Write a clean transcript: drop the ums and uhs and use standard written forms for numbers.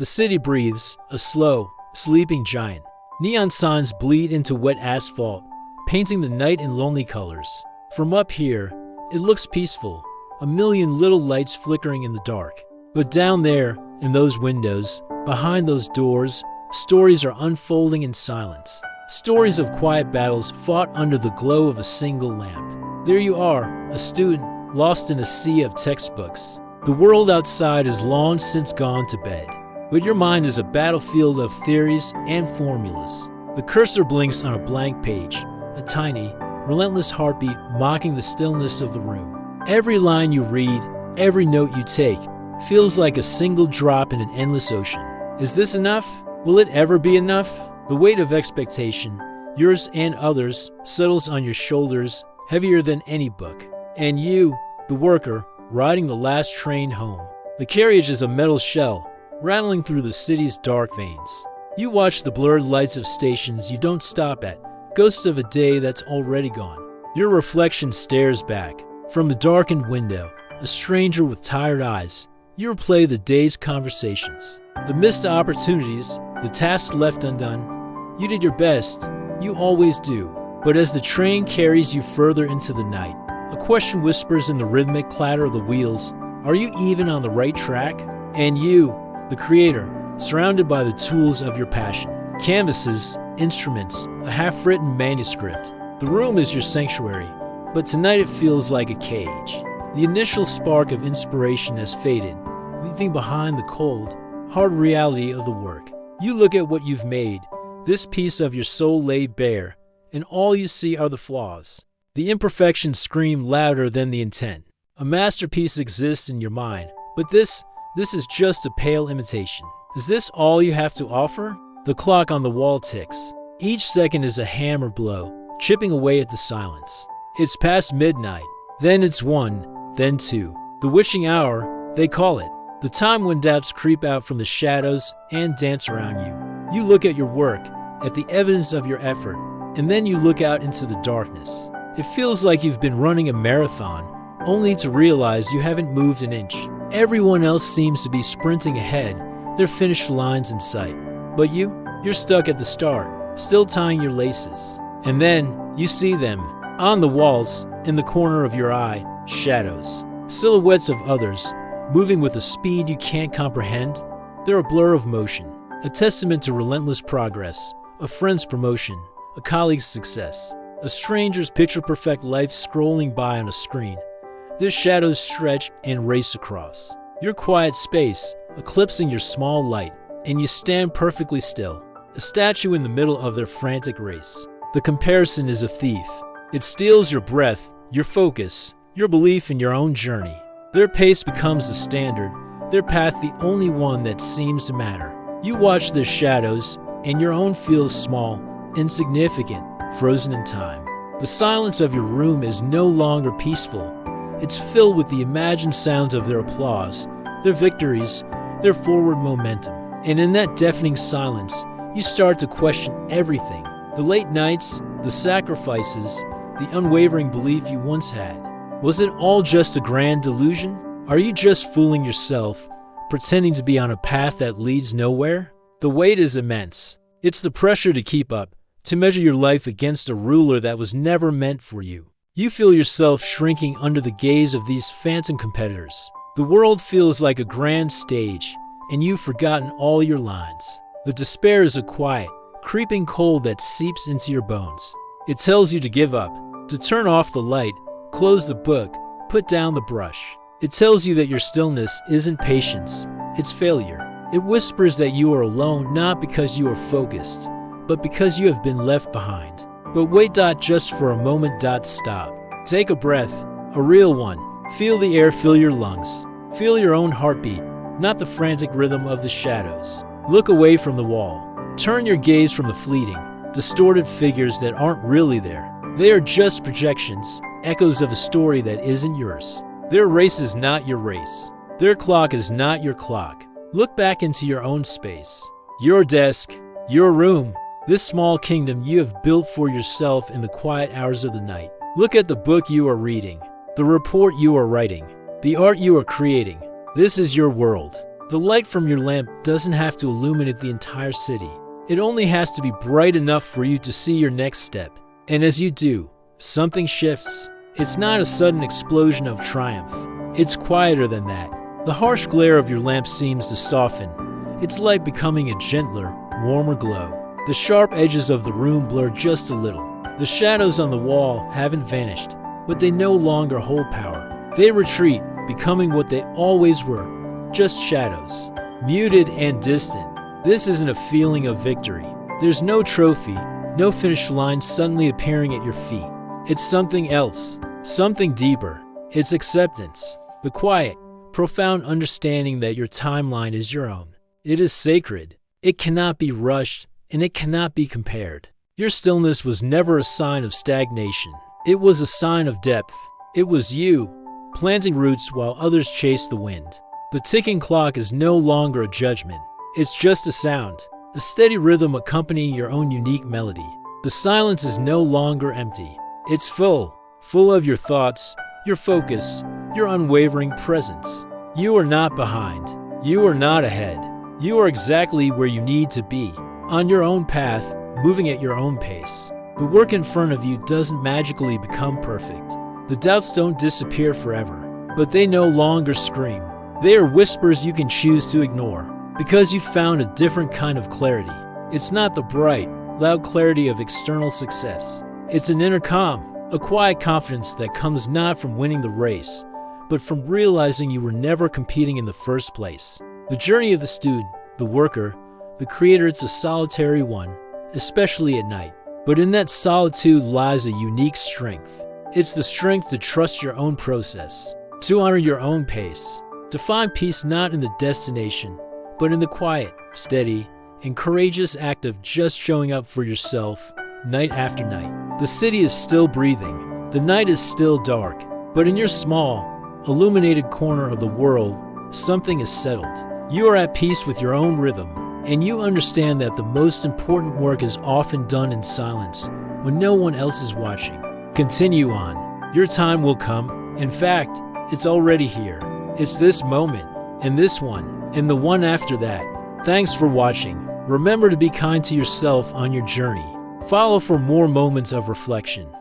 The city breathes, a slow, sleeping giant. Neon signs bleed into wet asphalt, painting the night in lonely colors. From up here, it looks peaceful, a million little lights flickering in the dark. But down there, in those windows, behind those doors, stories are unfolding in silence. Stories of quiet battles fought under the glow of a single lamp. There you are, a student, lost in a sea of textbooks. The world outside is long since gone to bed, but your mind is a battlefield of theories and formulas. The cursor blinks on a blank page, a tiny, relentless heartbeat mocking the stillness of the room. Every line you read, every note you take, feels like a single drop in an endless ocean. Is this enough? Will it ever be enough? The weight of expectation, yours and others, settles on your shoulders, heavier than any book. And you, the worker, riding the last train home. The carriage is a metal shell, rattling through the city's dark veins. You watch the blurred lights of stations you don't stop at, ghosts of a day that's already gone. Your reflection stares back. From the darkened window, a stranger with tired eyes, you replay the day's conversations. The missed opportunities, the tasks left undone. You did your best, you always do. But as the train carries you further into the night, a question whispers in the rhythmic clatter of the wheels. Are you even on the right track? And you, the creator, surrounded by the tools of your passion. Canvases, instruments, a half-written manuscript. The room is your sanctuary, but tonight it feels like a cage. The initial spark of inspiration has faded, leaving behind the cold, hard reality of the work. You look at what you've made, this piece of your soul laid bare, and all you see are the flaws. The imperfections scream louder than the intent. A masterpiece exists in your mind, but this is just a pale imitation. Is this all you have to offer? The clock on the wall ticks. Each second is a hammer blow, chipping away at the silence. It's past midnight, then it's 1, then 2. The witching hour, they call it. The time when doubts creep out from the shadows and dance around you. You look at your work, at the evidence of your effort, and then you look out into the darkness. It feels like you've been running a marathon, only to realize you haven't moved an inch. Everyone else seems to be sprinting ahead, their finished lines in sight. But you're stuck at the start, still tying your laces. And then you see them, on the walls, in the corner of your eye, shadows. Silhouettes of others, moving with a speed you can't comprehend. They're a blur of motion, a testament to relentless progress, a friend's promotion, a colleague's success, a stranger's picture-perfect life scrolling by on a screen. Their shadows stretch and race across your quiet space, eclipsing your small light, and you stand perfectly still, a statue in the middle of their frantic race. The comparison is a thief. It steals your breath, your focus, your belief in your own journey. Their pace becomes the standard, their path the only one that seems to matter. You watch their shadows, and your own feels small, insignificant, frozen in time. The silence of your room is no longer peaceful. It's filled with the imagined sounds of their applause, their victories, their forward momentum. And in that deafening silence, you start to question everything. The late nights, the sacrifices, the unwavering belief you once had. Was it all just a grand delusion? Are you just fooling yourself, pretending to be on a path that leads nowhere? The weight is immense. It's the pressure to keep up, to measure your life against a ruler that was never meant for you. You feel yourself shrinking under the gaze of these phantom competitors. The world feels like a grand stage, and you've forgotten all your lines. The despair is a quiet, creeping cold that seeps into your bones. It tells you to give up, to turn off the light, close the book, put down the brush. It tells you that your stillness isn't patience, it's failure. It whispers that you are alone not because you are focused, but because you have been left behind. But wait, just for a moment, stop. Take a breath, a real one. Feel the air fill your lungs. Feel your own heartbeat, not the frantic rhythm of the shadows. Look away from the wall. Turn your gaze from the fleeting, distorted figures that aren't really there. They are just projections, echoes of a story that isn't yours. Their race is not your race. Their clock is not your clock. Look back into your own space, your desk, your room, this small kingdom you have built for yourself in the quiet hours of the night. Look at the book you are reading, the report you are writing, the art you are creating. This is your world. The light from your lamp doesn't have to illuminate the entire city. It only has to be bright enough for you to see your next step. And as you do, something shifts. It's not a sudden explosion of triumph. It's quieter than that. The harsh glare of your lamp seems to soften, its light becoming a gentler, warmer glow. The sharp edges of the room blur just a little. The shadows on the wall haven't vanished, but they no longer hold power. They retreat, becoming what they always were, just shadows, muted and distant. This isn't a feeling of victory. There's no trophy, no finish line suddenly appearing at your feet. It's something else, something deeper. It's acceptance, the quiet, profound understanding that your timeline is your own. It is sacred. It cannot be rushed, and it cannot be compared. Your stillness was never a sign of stagnation. It was a sign of depth. It was you, planting roots while others chased the wind. The ticking clock is no longer a judgment. It's just a sound, a steady rhythm accompanying your own unique melody. The silence is no longer empty. It's full of your thoughts, your focus, your unwavering presence. You are not behind. You are not ahead. You are exactly where you need to be, on your own path, moving at your own pace. The work in front of you doesn't magically become perfect. The doubts don't disappear forever, but they no longer scream. They are whispers you can choose to ignore, because you found a different kind of clarity. It's not the bright, loud clarity of external success. It's an inner calm, a quiet confidence that comes not from winning the race, but from realizing you were never competing in the first place. The journey of the student, the worker, the creator, it's a solitary one, especially at night. But in that solitude lies a unique strength. It's the strength to trust your own process, to honor your own pace, to find peace not in the destination, but in the quiet, steady, and courageous act of just showing up for yourself night after night. The city is still breathing, the night is still dark, but in your small, illuminated corner of the world, something is settled. You are at peace with your own rhythm, and you understand that the most important work is often done in silence when no one else is watching. Continue on. Your time will come. In fact, it's already here. It's this moment, and this one, and the one after that. Thanks for watching. Remember to be kind to yourself on your journey. Follow for more moments of reflection.